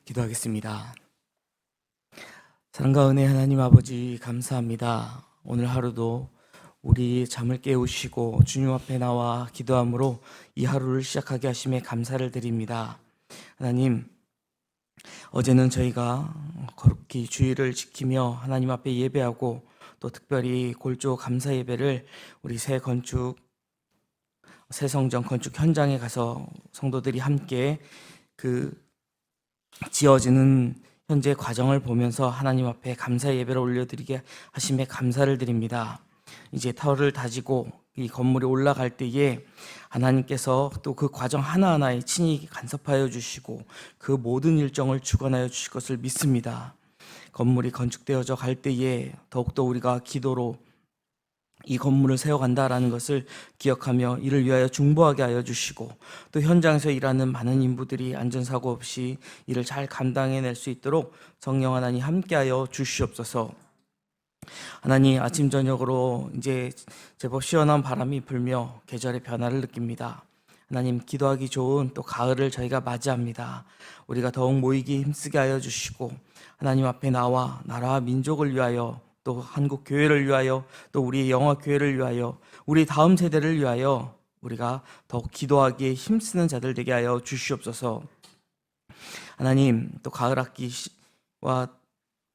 기도하겠습니다. 사랑과 은혜 하나님 아버지 감사합니다. 오늘 하루도 우리 잠을 깨우시고 주님 앞에 나와 기도함으로 이 하루를 시작하게 하심에 감사를 드립니다. 하나님, 어제는 저희가 거룩히 주일을 지키며 하나님 앞에 예배하고 또 특별히 골조 감사 예배를 우리 새 성전 건축 현장에 가서 성도들이 함께 지어지는 현재 과정을 보면서 하나님 앞에 감사 예배를 올려드리게 하심에 감사를 드립니다. 이제 터를 다지고 이 건물이 올라갈 때에 하나님께서 또 그 과정 하나하나에 친히 간섭하여 주시고 그 모든 일정을 주관하여 주실 것을 믿습니다. 건물이 건축되어져 갈 때에 더욱더 우리가 기도로 이 건물을 세워간다라는 것을 기억하며 이를 위하여 중보하게 하여 주시고 또 현장에서 일하는 많은 인부들이 안전사고 없이 이를 잘 감당해낼 수 있도록 성령 하나님 함께하여 주시옵소서. 하나님, 아침 저녁으로 이제 제법 시원한 바람이 불며 계절의 변화를 느낍니다. 하나님, 기도하기 좋은 또 가을을 저희가 맞이합니다. 우리가 더욱 모이기 힘쓰게 하여 주시고 하나님 앞에 나와 나라와 민족을 위하여 또 한국 교회를 위하여 또 우리 영화 교회를 위하여 우리 다음 세대를 위하여 우리가 더욱 기도하기에 힘쓰는 자들 되게 하여 주시옵소서. 하나님, 또 가을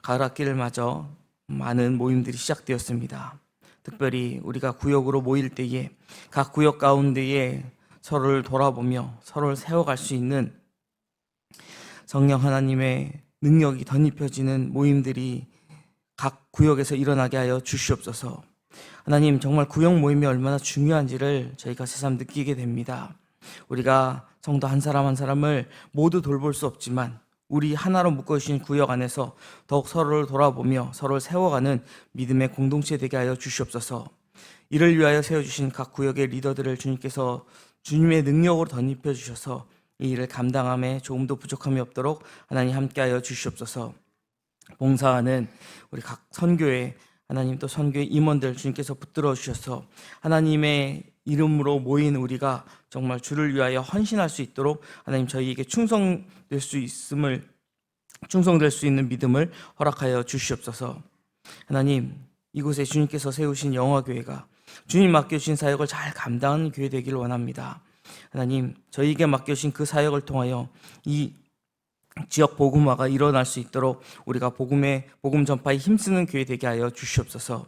학기를 맞아 많은 모임들이 시작되었습니다. 특별히 우리가 구역으로 모일 때에 각 구역 가운데에 서로를 돌아보며 서로를 세워갈 수 있는 성령 하나님의 능력이 덧입혀지는 모임들이 각 구역에서 일어나게 하여 주시옵소서. 하나님, 정말 구역 모임이 얼마나 중요한지를 저희가 새삼 느끼게 됩니다. 우리가 성도 한 사람 한 사람을 모두 돌볼 수 없지만 우리 하나로 묶어주신 구역 안에서 더욱 서로를 돌아보며 서로를 세워가는 믿음의 공동체 되게 하여 주시옵소서. 이를 위하여 세워주신 각 구역의 리더들을 주님께서 주님의 능력으로 덧입혀 주셔서 이 일을 감당함에 조금도 부족함이 없도록 하나님 함께하여 주시옵소서. 봉사하는 우리 각 선교회 하나님 또 선교회 임원들 주님께서 붙들어 주셔서 하나님의 이름으로 모인 우리가 정말 주를 위하여 헌신할 수 있도록 하나님 저희에게 충성될 수 있는 믿음을 허락하여 주시옵소서. 하나님, 이곳에 주님께서 세우신 영화교회가 주님 맡겨주신 사역을 잘 감당하는 교회 되기를 원합니다. 하나님, 저희에게 맡겨주신 그 사역을 통하여 이 지역 복음화가 일어날 수 있도록 우리가 복음 전파에 힘쓰는 교회 되게 하여 주시옵소서.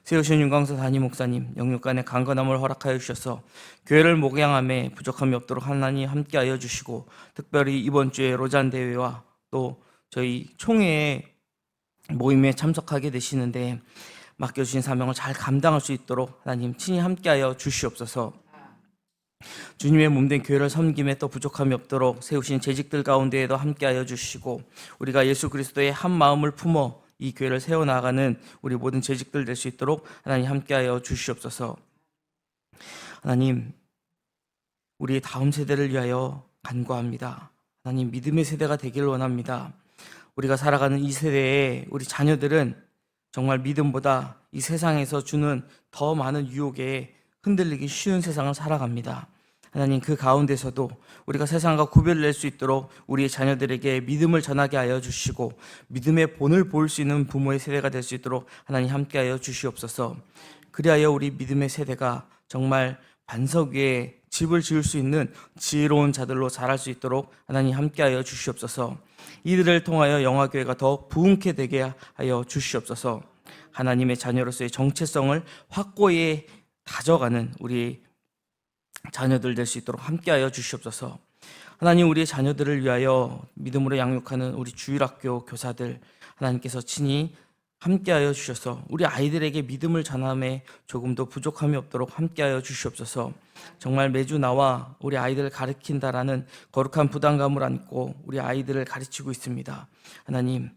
세우신 윤광서 담임 목사님 영육간의 강건함을 허락하여 주셔서 교회를 목양함에 부족함이 없도록 하나님 함께하여 주시고 특별히 이번 주에 로잔 대회와 또 저희 총회 모임에 참석하게 되시는데 맡겨주신 사명을 잘 감당할 수 있도록 하나님 친히 함께하여 주시옵소서. 주님의 몸된 교회를 섬김에 또 부족함이 없도록 세우신 재직들 가운데에도 함께하여 주시고 우리가 예수 그리스도의 한 마음을 품어 이 교회를 세워나가는 우리 모든 재직들 될 수 있도록 하나님 함께하여 주시옵소서. 하나님, 우리 다음 세대를 위하여 간구합니다. 하나님, 믿음의 세대가 되기를 원합니다. 우리가 살아가는 이 세대에 우리 자녀들은 정말 믿음보다 이 세상에서 주는 더 많은 유혹에 흔들리기 쉬운 세상을 살아갑니다. 하나님, 그 가운데서도 우리가 세상과 구별을 낼 수 있도록 우리의 자녀들에게 믿음을 전하게 하여 주시고 믿음의 본을 볼 수 있는 부모의 세대가 될 수 있도록 하나님 함께하여 주시옵소서. 그리하여 우리 믿음의 세대가 정말 반석 위에 집을 지을 수 있는 지혜로운 자들로 자랄 수 있도록 하나님 함께하여 주시옵소서. 이들을 통하여 영화교회가 더욱 부흥케 되게 하여 주시옵소서. 하나님의 자녀로서의 정체성을 확고히 다져가는 우리 자녀들 될 수 있도록 함께하여 주시옵소서. 하나님, 우리의 자녀들을 위하여 믿음으로 양육하는 우리 주일학교 교사들 하나님께서 친히 함께하여 주셔서 우리 아이들에게 믿음을 전함에 조금도 부족함이 없도록 함께하여 주시옵소서. 정말 매주 나와 우리 아이들을 가르친다라는 거룩한 부담감을 안고 우리 아이들을 가르치고 있습니다. 하나님,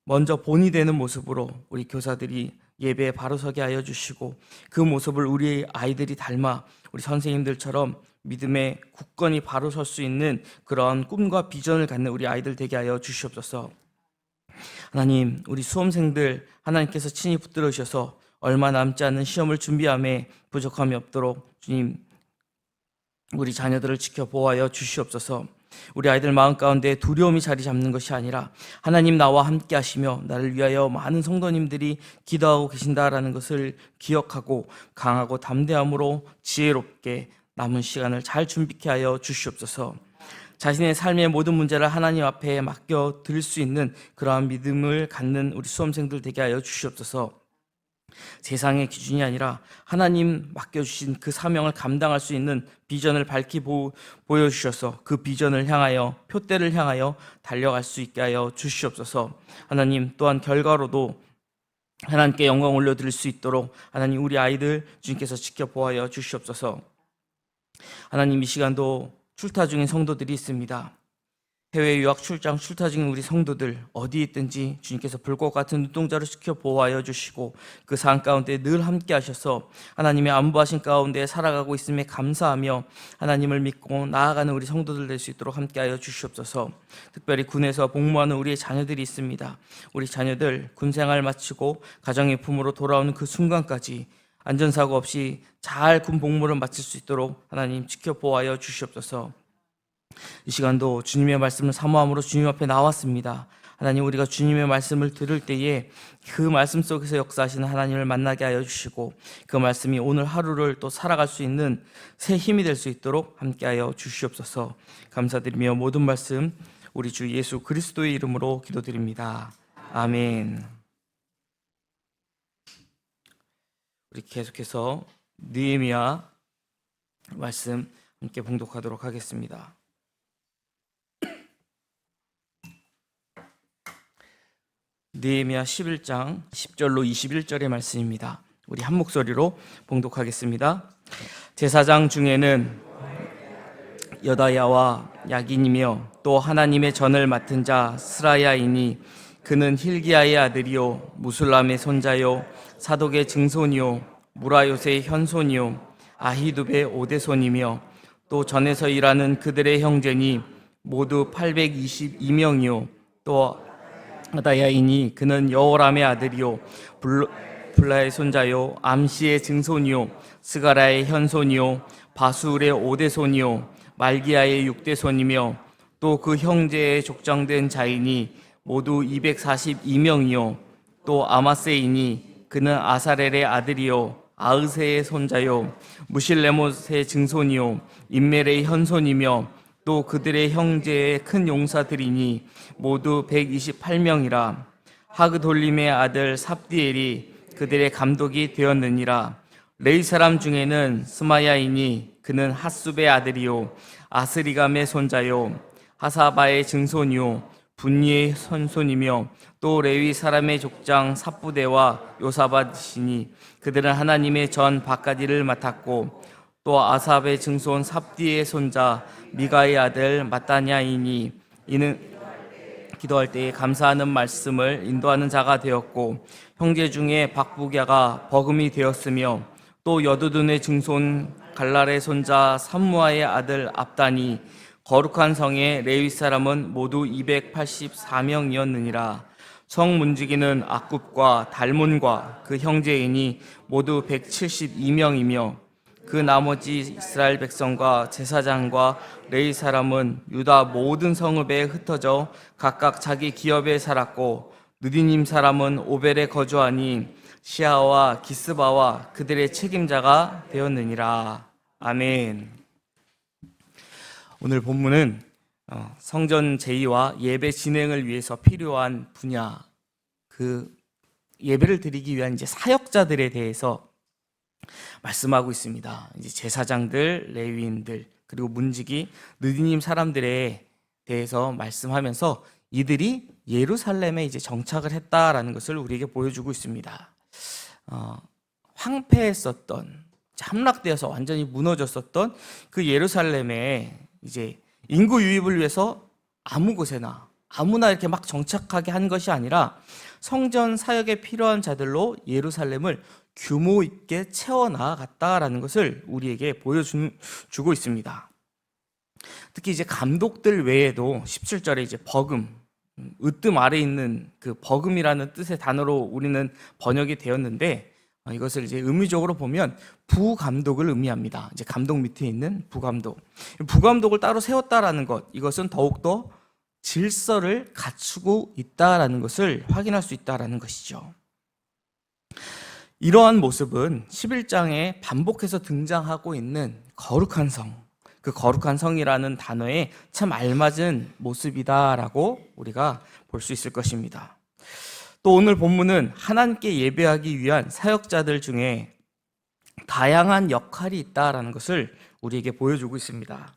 먼저 본이 되는 모습으로 우리 교사들이 예배에 바로 서게 하여 주시고 그 모습을 우리 아이들이 닮아 우리 선생님들처럼 믿음에 굳건히 바로 설 수 있는 그런 꿈과 비전을 갖는 우리 아이들 되게 하여 주시옵소서. 하나님, 우리 수험생들 하나님께서 친히 붙들어 주셔서 얼마 남지 않은 시험을 준비함에 부족함이 없도록 주님 우리 자녀들을 지켜 보호하여 주시옵소서. 우리 아이들 마음 가운데 두려움이 자리 잡는 것이 아니라 하나님 나와 함께 하시며 나를 위하여 많은 성도님들이 기도하고 계신다라는 것을 기억하고 강하고 담대함으로 지혜롭게 남은 시간을 잘 준비케 하여 주시옵소서. 자신의 삶의 모든 문제를 하나님 앞에 맡겨 드릴 수 있는 그러한 믿음을 갖는 우리 수험생들 되게 하여 주시옵소서. 세상의 기준이 아니라 하나님 맡겨주신 그 사명을 감당할 수 있는 비전을 밝히 보여주셔서 그 비전을 향하여, 표대를 향하여 달려갈 수 있게 하여 주시옵소서. 하나님, 또한 결과로도 하나님께 영광 올려드릴 수 있도록 하나님, 우리 아이들 주님께서 지켜보아여 주시옵소서. 하나님, 이 시간도 출타 중인 성도들이 있습니다. 해외 유학 출장 출타 중인 우리 성도들 어디 있든지 주님께서 불꽃 같은 눈동자로 지켜보아여 주시고 그 산 가운데 늘 함께 하셔서 하나님의 안보하신 가운데 살아가고 있음에 감사하며 하나님을 믿고 나아가는 우리 성도들 될 수 있도록 함께하여 주시옵소서. 특별히 군에서 복무하는 우리의 자녀들이 있습니다. 우리 자녀들 군생활 마치고 가정의 품으로 돌아오는 그 순간까지 안전사고 없이 잘 군 복무를 마칠 수 있도록 하나님 지켜보아여 주시옵소서. 이 시간도 주님의 말씀을 사모함으로 주님 앞에 나왔습니다. 하나님, 우리가 주님의 말씀을 들을 때에 그 말씀 속에서 역사하시는 하나님을 만나게 하여 주시고 그 말씀이 오늘 하루를 또 살아갈 수 있는 새 힘이 될 수 있도록 함께하여 주시옵소서. 감사드리며 모든 말씀 우리 주 예수 그리스도의 이름으로 기도드립니다. 아멘. 우리 계속해서 느헤미야 말씀 함께 봉독하도록 하겠습니다. 느헤미야 11장 10절로 21절의 말씀입니다. 우리 한 목소리로 봉독하겠습니다. 제사장 중에는 여다야와 야긴이며 또 하나님의 전을 맡은 자 스라야이니 그는 힐기야의 아들이요 무술람의 손자요 사독의 증손이요 무라요세의 현손이요 아히두베의 오대손이며 또 전에서 일하는 그들의 형제니 모두 822명이요 또 아다야이니 그는 여호람의 아들이요 블라의 손자요 암시의 증손이요 스가라의 현손이요 바술의 오대손이요 말기야의 육대손이며 또 그 형제의 족장된 자이니 모두 242명이요 또 아마세이니 그는 아사렐의 아들이요 아으세의 손자요 무실레못의 증손이요 임멜의 현손이며 또 그들의 형제의 큰 용사들이니 모두 128명이라. 하그돌림의 아들 삽디엘이 그들의 감독이 되었느니라. 레위 사람 중에는 스마야이니 그는 핫숲의 아들이요 아스리감의 손자요 하사바의 증손이요 분니의 선손이며 또 레위 사람의 족장 삽부대와 요사밭이니 그들은 하나님의 전 바가지를 맡았고 또 아삽의 증손 삽디의 손자 미가의 아들 마따냐이니 이는 기도할 때에 감사하는 말씀을 인도하는 자가 되었고 형제 중에 박부갸가 버금이 되었으며 또 여두둔의 증손 갈랄의 손자 삼무아의 아들 압단이 거룩한 성의 레위 사람은 모두 284명이었느니라. 성 문지기는 악굽과 달몬과 그 형제이니 모두 172명이며 그 나머지 이스라엘 백성과 제사장과 레위 사람은 유다 모든 성읍에 흩어져 각각 자기 기업에 살았고 느디님 사람은 오벨에 거주하니 시아와 기스바와 그들의 책임자가 되었느니라. 아멘. 오늘 본문은 성전 제의와 예배 진행을 위해서 필요한 분야, 그 예배를 드리기 위한 이제 사역자들에 대해서 말씀하고 있습니다. 이제 제사장들, 레위인들, 그리고 문지기, 느디님 사람들에 대해서 말씀하면서 이들이 예루살렘에 이제 정착을 했다라는 것을 우리에게 보여주고 있습니다. 황폐했었던, 함락되어서 완전히 무너졌었던 그 예루살렘에 이제 인구 유입을 위해서 아무 곳에나 아무나 이렇게 막 정착하게 한 것이 아니라 성전 사역에 필요한 자들로 예루살렘을 규모 있게 채워나갔다라는 것을 우리에게 보여주고 있습니다. 특히 이제 감독들 외에도 17절에 이제 버금, 으뜸 아래에 있는 그 버금이라는 뜻의 단어로 우리는 번역이 되었는데 이것을 이제 의미적으로 보면 부감독을 의미합니다. 이제 감독 밑에 있는 부감독. 부감독을 따로 세웠다라는 것, 이것은 더욱더 질서를 갖추고 있다라는 것을 확인할 수 있다라는 것이죠. 이러한 모습은 11장에 반복해서 등장하고 있는 거룩한 성, 그 거룩한 성이라는 단어에 참 알맞은 모습이다라고 우리가 볼 수 있을 것입니다. 또 오늘 본문은 하나님께 예배하기 위한 사역자들 중에 다양한 역할이 있다라는 것을 우리에게 보여주고 있습니다.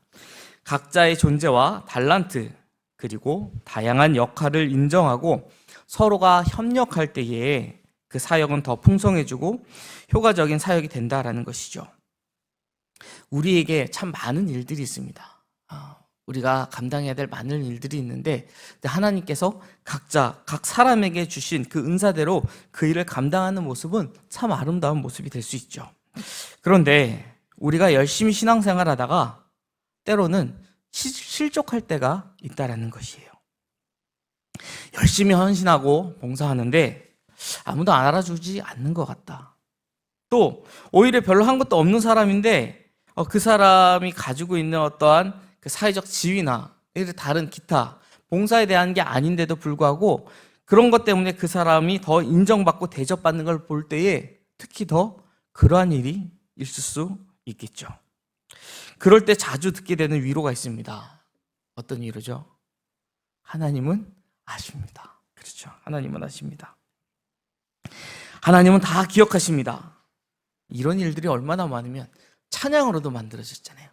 각자의 존재와 달란트, 그리고 다양한 역할을 인정하고 서로가 협력할 때에 그 사역은 더 풍성해지고 효과적인 사역이 된다라는 것이죠. 우리에게 참 많은 일들이 있습니다. 우리가 감당해야 될 많은 일들이 있는데 하나님께서 각 사람에게 주신 그 은사대로 그 일을 감당하는 모습은 참 아름다운 모습이 될 수 있죠. 그런데 우리가 열심히 신앙생활하다가 때로는 실족할 때가 있다라는 것이에요. 열심히 헌신하고 봉사하는데 아무도 알아주지 않는 것 같다. 또 오히려 별로 한 것도 없는 사람인데 그 사람이 가지고 있는 어떠한 그 사회적 지위나 다른 기타 봉사에 대한 게 아닌데도 불구하고 그런 것 때문에 그 사람이 더 인정받고 대접받는 걸 볼 때에 특히 더 그러한 일이 있을 수 있겠죠. 그럴 때 자주 듣게 되는 위로가 있습니다. 어떤 위로죠? 하나님은 아십니다. 그렇죠. 하나님은 아십니다. 하나님은 다 기억하십니다. 이런 일들이 얼마나 많으면 찬양으로도 만들어졌잖아요.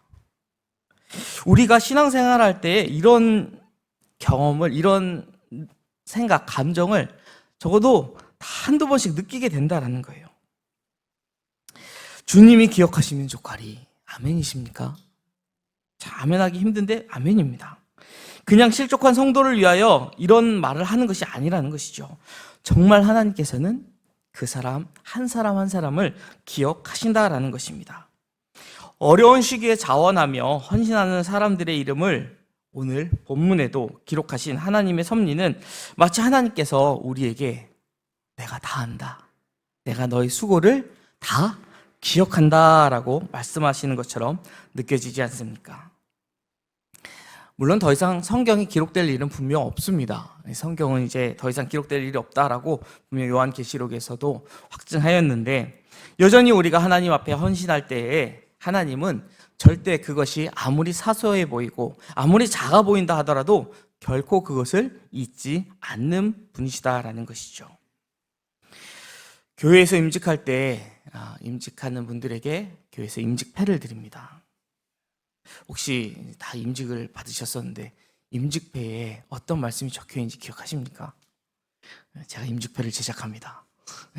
우리가 신앙생활 할 때 이런 경험을, 이런 생각, 감정을 적어도 한두 번씩 느끼게 된다라는 거예요. 주님이 기억하시는 조카리, 아멘이십니까? 자, 아멘하기 힘든데 아멘입니다. 그냥 실족한 성도를 위하여 이런 말을 하는 것이 아니라는 것이죠. 정말 하나님께서는 그 사람 한 사람을 기억하신다라는 것입니다. 어려운 시기에 자원하며 헌신하는 사람들의 이름을 오늘 본문에도 기록하신 하나님의 섭리는 마치 하나님께서 우리에게 내가 다 안다, 내가 너의 수고를 다 기억한다라고 말씀하시는 것처럼 느껴지지 않습니까? 물론 더 이상 성경이 기록될 일은 분명 없습니다. 성경은 이제 더 이상 기록될 일이 없다라고 분명 요한계시록에서도 확증하였는데, 여전히 우리가 하나님 앞에 헌신할 때에 하나님은 절대 그것이 아무리 사소해 보이고 아무리 작아 보인다 하더라도 결코 그것을 잊지 않는 분이시다라는 것이죠. 교회에서 임직할 때 임직하는 분들에게 교회에서 임직패를 드립니다. 혹시 다 임직을 받으셨었는데 임직패에 어떤 말씀이 적혀 있는지 기억하십니까? 제가 임직패를 제작합니다.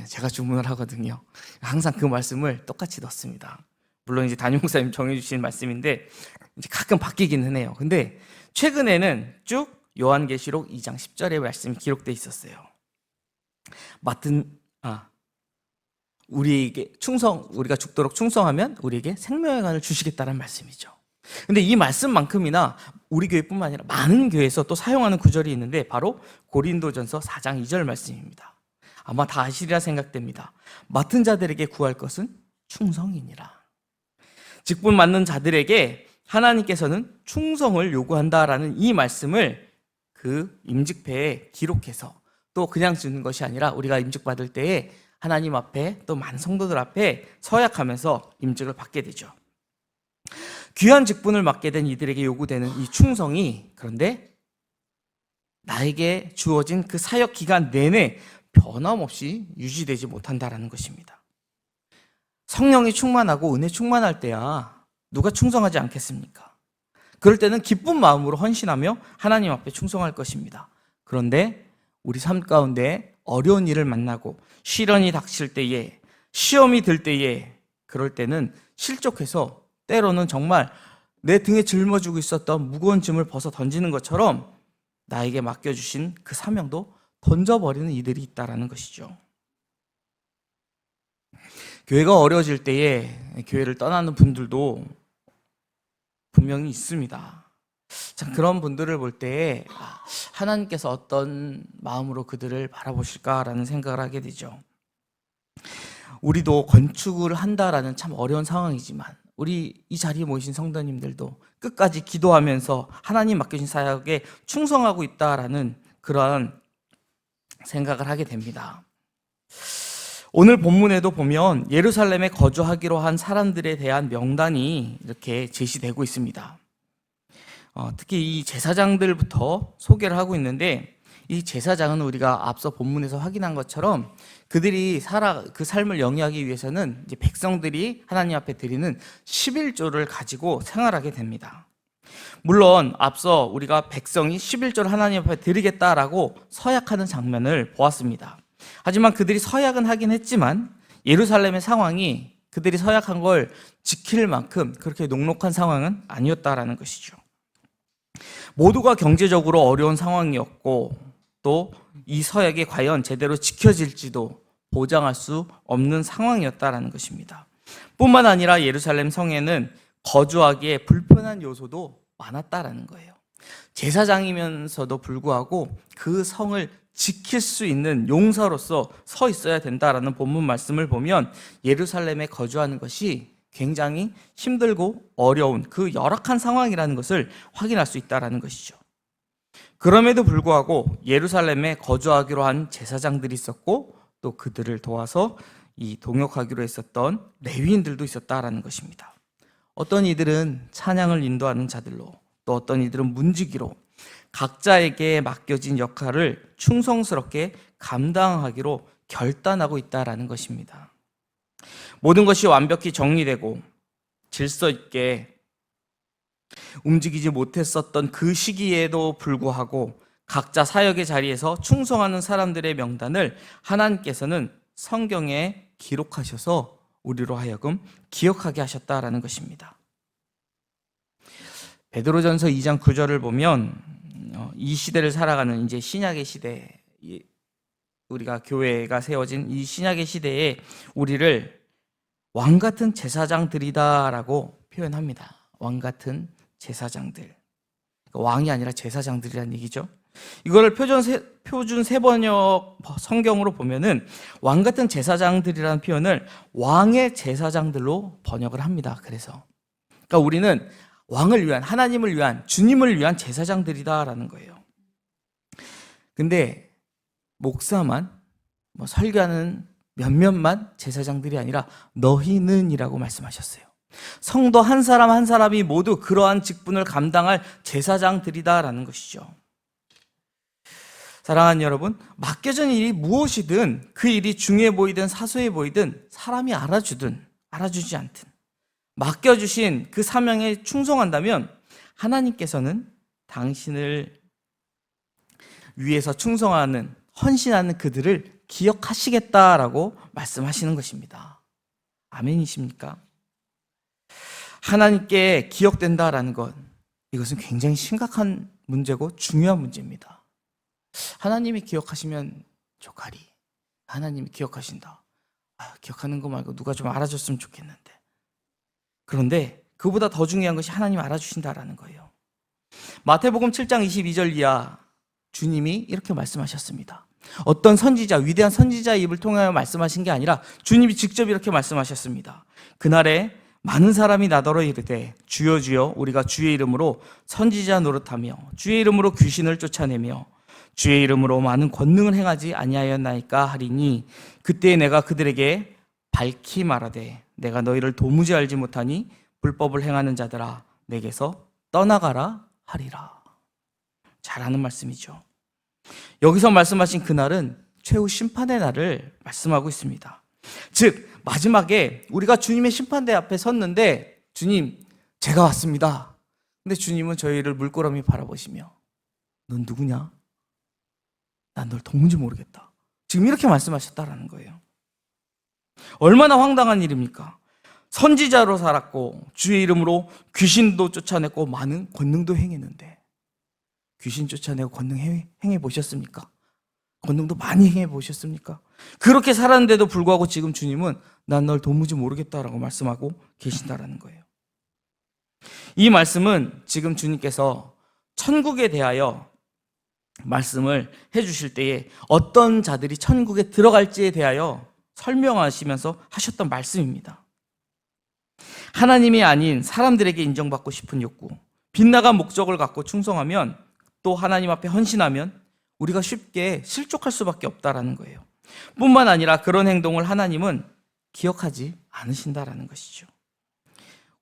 제가 주문을 하거든요. 항상 그 말씀을 똑같이 넣습니다. 물론 이제 담임 목사님 정해주신 말씀인데 이제 가끔 바뀌기는 해요. 근데 최근에는 쭉 요한계시록 2장 10절의 말씀이 기록되어 있었어요. 우리에게 우리가 죽도록 충성하면 우리에게 생명의 간을 주시겠다는 말씀이죠. 근데 이 말씀만큼이나 우리 교회뿐만 아니라 많은 교회에서 또 사용하는 구절이 있는데 바로 고린도전서 4장 2절 말씀입니다. 아마 다 아시리라 생각됩니다. 맡은 자들에게 구할 것은 충성이니라. 직분 맡는 자들에게 하나님께서는 충성을 요구한다라는 이 말씀을 그 임직패에 기록해서 또 그냥 주는 것이 아니라 우리가 임직 받을 때에 하나님 앞에 또 많은 성도들 앞에 서약하면서 임직을 받게 되죠. 귀한 직분을 맡게 된 이들에게 요구되는 이 충성이 그런데 나에게 주어진 그 사역 기간 내내 변함없이 유지되지 못한다라는 것입니다. 성령이 충만하고 은혜 충만할 때야 누가 충성하지 않겠습니까? 그럴 때는 기쁜 마음으로 헌신하며 하나님 앞에 충성할 것입니다. 그런데 우리 삶 가운데 어려운 일을 만나고 시련이 닥칠 때에, 시험이 들 때에, 그럴 때는 실족해서 때로는 정말 내 등에 짊어지고 있었던 무거운 짐을 벗어 던지는 것처럼 나에게 맡겨주신 그 사명도 던져버리는 이들이 있다는 것이죠. 교회가 어려워질 때에 교회를 떠나는 분들도 분명히 있습니다. 참 그런 분들을 볼 때에 하나님께서 어떤 마음으로 그들을 바라보실까라는 생각을 하게 되죠. 우리도 건축을 한다라는 참 어려운 상황이지만 우리 이 자리에 모이신 성도님들도 끝까지 기도하면서 하나님 맡겨진 사역에 충성하고 있다라는 그러한 생각을 하게 됩니다. 오늘 본문에도 보면 예루살렘에 거주하기로 한 사람들에 대한 명단이 이렇게 제시되고 있습니다. 특히 이 제사장들부터 소개를 하고 있는데, 이 제사장은 우리가 앞서 본문에서 확인한 것처럼 그들이 그 삶을 영위하기 위해서는 이제 백성들이 하나님 앞에 드리는 11조를 가지고 생활하게 됩니다. 물론 앞서 우리가 백성이 11조를 하나님 앞에 드리겠다라고 서약하는 장면을 보았습니다. 하지만 그들이 서약은 하긴 했지만 예루살렘의 상황이 그들이 서약한 걸 지킬 만큼 그렇게 녹록한 상황은 아니었다라는 것이죠. 모두가 경제적으로 어려운 상황이었고 또 이 서약이 과연 제대로 지켜질지도 보장할 수 없는 상황이었다라는 것입니다. 뿐만 아니라 예루살렘 성에는 거주하기에 불편한 요소도 많았다라는 거예요. 제사장이면서도 불구하고 그 성을 지킬 수 있는 용사로서 서 있어야 된다라는 본문 말씀을 보면 예루살렘에 거주하는 것이 굉장히 힘들고 어려운 그 열악한 상황이라는 것을 확인할 수 있다라는 것이죠. 그럼에도 불구하고 예루살렘에 거주하기로 한 제사장들이 있었고 또 그들을 도와서 이 동역하기로 했었던 레위인들도 있었다라는 것입니다. 어떤 이들은 찬양을 인도하는 자들로, 또 어떤 이들은 문지기로 각자에게 맡겨진 역할을 충성스럽게 감당하기로 결단하고 있다라는 것입니다. 모든 것이 완벽히 정리되고 질서 있게 움직이지 못했었던 그 시기에도 불구하고 각자 사역의 자리에서 충성하는 사람들의 명단을 하나님께서는 성경에 기록하셔서 우리로 하여금 기억하게 하셨다라는 것입니다. 베드로전서 2장 9절을 보면 이 시대를 살아가는 이제 신약의 시대, 우리가 교회가 세워진 이 신약의 시대에 우리를 왕 같은 제사장들이다라고 표현합니다. 왕 같은 제사장들. 왕이 아니라 제사장들이라는 얘기죠. 이거를 표준 세번역 성경으로 보면은 왕 같은 제사장들이라는 표현을 왕의 제사장들로 번역을 합니다. 그래서 그러니까 우리는 왕을 위한, 하나님을 위한, 주님을 위한 제사장들이다라는 거예요. 근데 목사만, 설교하는 몇몇만 제사장들이 아니라 너희는이라고 말씀하셨어요. 성도 한 사람 한 사람이 모두 그러한 직분을 감당할 제사장들이다라는 것이죠. 사랑하는 여러분, 맡겨진 일이 무엇이든 그 일이 중요해 보이든 사소해 보이든 사람이 알아주든 알아주지 않든 맡겨주신 그 사명에 충성한다면 하나님께서는 당신을 위해서 충성하는, 헌신하는 그들을 기억하시겠다라고 말씀하시는 것입니다. 아멘이십니까? 하나님께 기억된다라는 것, 이것은 굉장히 심각한 문제고 중요한 문제입니다. 하나님이 기억하시면 좋가리, 하나님이 기억하신다. 기억하는 거 말고 누가 좀 알아줬으면 좋겠는데. 그런데 그보다 더 중요한 것이 하나님 알아주신다라는 거예요. 마태복음 7장 22절 이하 주님이 이렇게 말씀하셨습니다. 어떤 선지자, 위대한 선지자의 입을 통하여 말씀하신 게 아니라 주님이 직접 이렇게 말씀하셨습니다. 그날에 많은 사람이 나더러 이르되 주여 주여 우리가 주의 이름으로 선지자 노릇하며 주의 이름으로 귀신을 쫓아내며 주의 이름으로 많은 권능을 행하지 아니하였나이까 하리니 그때 내가 그들에게 밝히 말하되 내가 너희를 도무지 알지 못하니 불법을 행하는 자들아 내게서 떠나가라 하리라. 잘하는 말씀이죠. 여기서 말씀하신 그날은 최후 심판의 날을 말씀하고 있습니다. 즉 마지막에 우리가 주님의 심판대 앞에 섰는데 주님 제가 왔습니다. 근데 주님은 저희를 물끄러미 바라보시며 넌 누구냐? 난 널 도무지 모르겠다. 지금 이렇게 말씀하셨다라는 거예요. 얼마나 황당한 일입니까? 선지자로 살았고 주의 이름으로 귀신도 쫓아냈고 많은 권능도 행했는데 귀신 쫓아내고 권능 행해 보셨습니까? 권능도 많이 행해 보셨습니까? 그렇게 살았는데도 불구하고 지금 주님은 난 널 도무지 모르겠다라고 말씀하고 계신다라는 거예요. 이 말씀은 지금 주님께서 천국에 대하여 말씀을 해주실 때에 어떤 자들이 천국에 들어갈지에 대하여 설명하시면서 하셨던 말씀입니다. 하나님이 아닌 사람들에게 인정받고 싶은 욕구, 빗나간 목적을 갖고 충성하면, 또 하나님 앞에 헌신하면 우리가 쉽게 실족할 수밖에 없다라는 거예요. 뿐만 아니라 그런 행동을 하나님은 기억하지 않으신다라는 것이죠.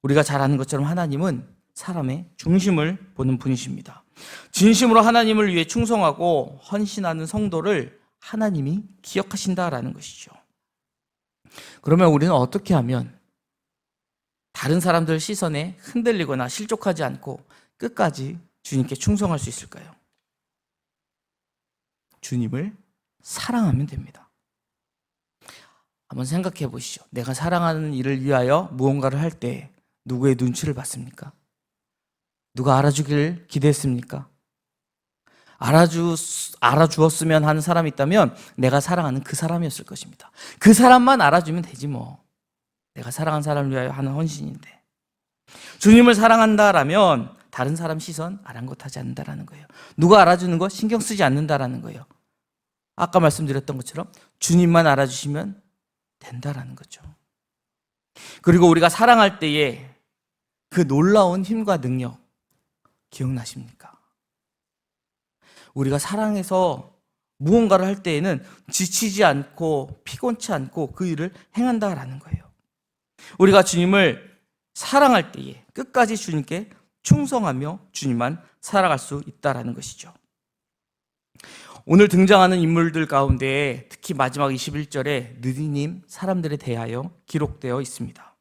우리가 잘 아는 것처럼 하나님은 사람의 중심을 보는 분이십니다. 진심으로 하나님을 위해 충성하고 헌신하는 성도를 하나님이 기억하신다라는 것이죠. 그러면 우리는 어떻게 하면 다른 사람들 시선에 흔들리거나 실족하지 않고 끝까지 주님께 충성할 수 있을까요? 주님을 사랑하면 됩니다. 한번 생각해 보시죠. 내가 사랑하는 일을 위하여 무언가를 할 때 누구의 눈치를 봤습니까? 누가 알아주기를 기대했습니까? 알아주었으면 하는 사람이 있다면 내가 사랑하는 그 사람이었을 것입니다. 그 사람만 알아주면 되지 뭐. 내가 사랑하는 사람을 위하여 하는 헌신인데. 주님을 사랑한다라면 다른 사람 시선 아랑곳하지 않는다라는 거예요. 누가 알아주는 거 신경 쓰지 않는다라는 거예요. 아까 말씀드렸던 것처럼 주님만 알아주시면 된다라는 거죠. 그리고 우리가 사랑할 때에 그 놀라운 힘과 능력 기억나십니까? 우리가 사랑해서 무언가를 할 때에는 지치지 않고 피곤치 않고 그 일을 행한다라는 거예요. 우리가 주님을 사랑할 때에 끝까지 주님께 충성하며 주님만 살아갈 수 있다라는 것이죠. 오늘 등장하는 인물들 가운데 특히 마지막 21절에 느디님 사람들에 대하여 기록되어 있습니다.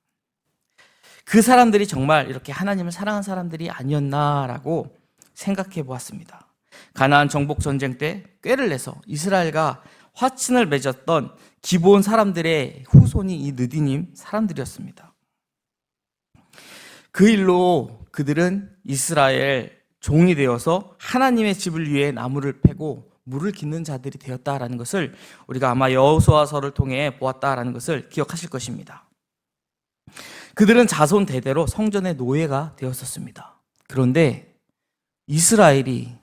그 사람들이 정말 이렇게 하나님을 사랑한 사람들이 아니었나라고 생각해 보았습니다. 가나안 정복 전쟁 때 꾀를 내서 이스라엘과 화친을 맺었던 기브온 사람들의 후손이 이 느디님 사람들이었습니다. 그 일로 그들은 이스라엘 종이 되어서 하나님의 집을 위해 나무를 패고 물을 깃는 자들이 되었다라는 것을 우리가 아마 여호수아서를 통해 보았다라는 것을 기억하실 것입니다. 그들은 자손 대대로 성전의 노예가 되었었습니다. 그런데 이스라엘이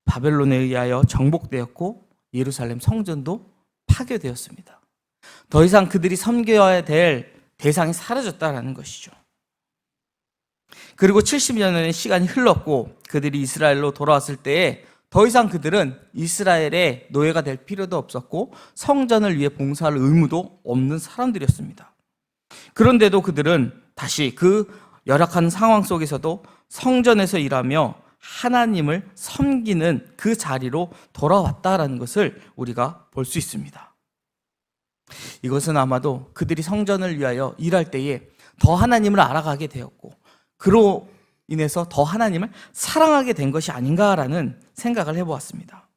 바벨론에 의하여 정복되었고 예루살렘 성전도 파괴되었습니다. 더 이상 그들이 섬겨야 될 대상이 사라졌다라는 것이죠. 그리고 70년의 시간이 흘렀고 그들이 이스라엘로 돌아왔을 때에 더 이상 그들은 이스라엘의 노예가 될 필요도 없었고 성전을 위해 봉사할 의무도 없는 사람들이었습니다. 그런데도 그들은 다시 그 열악한 상황 속에서도 성전에서 일하며 하나님을 섬기는 그 자리로 돌아왔다라는 것을 우리가 볼 수 있습니다. 이것은 아마도 그들이 성전을 위하여 일할 때에 더 하나님을 알아가게 되었고 그로 인해서 더 하나님을 사랑하게 된 것이 아닌가라는 생각을 해보았습니다.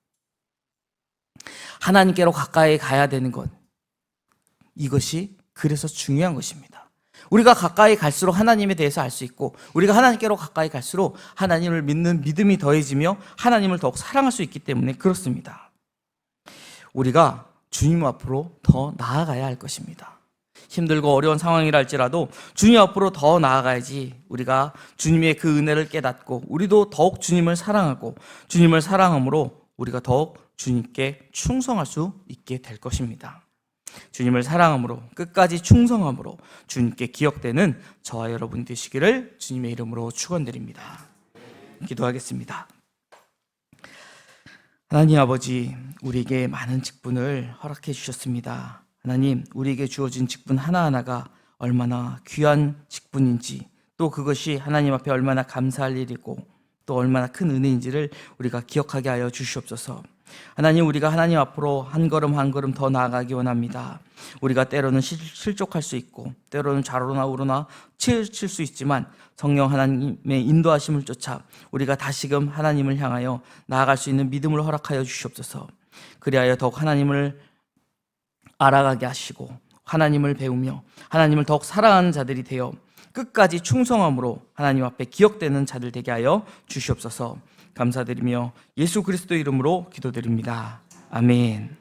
하나님께로 가까이 가야 되는 것, 이것이 그래서 중요한 것입니다. 우리가 가까이 갈수록 하나님에 대해서 알 수 있고 우리가 하나님께로 가까이 갈수록 하나님을 믿는 믿음이 더해지며 하나님을 더욱 사랑할 수 있기 때문에 그렇습니다. 우리가 주님 앞으로 더 나아가야 할 것입니다. 힘들고 어려운 상황이라 할지라도 주님 앞으로 더 나아가야지 우리가 주님의 그 은혜를 깨닫고 우리도 더욱 주님을 사랑하고 주님을 사랑함으로 우리가 더욱 주님께 충성할 수 있게 될 것입니다. 주님을 사랑함으로 끝까지 충성함으로 주님께 기억되는 저와 여러분 되시기를 주님의 이름으로 축원드립니다. 기도하겠습니다. 하나님 아버지, 우리에게 많은 직분을 허락해 주셨습니다. 하나님, 우리에게 주어진 직분 하나하나가 얼마나 귀한 직분인지 또 그것이 하나님 앞에 얼마나 감사할 일이고 또 얼마나 큰 은혜인지를 우리가 기억하게 하여 주시옵소서. 하나님, 우리가 하나님 앞으로 한 걸음 한 걸음 더 나아가기 원합니다. 우리가 때로는 실족할 수 있고 때로는 좌로나 우로나 치우칠 수 있지만 성령 하나님의 인도하심을 쫓아 우리가 다시금 하나님을 향하여 나아갈 수 있는 믿음을 허락하여 주시옵소서. 그리하여 더욱 하나님을 알아가게 하시고 하나님을 배우며 하나님을 더욱 사랑하는 자들이 되어 끝까지 충성함으로 하나님 앞에 기억되는 자들 되게 하여 주시옵소서. 감사드리며 예수 그리스도 이름으로 기도드립니다. 아멘.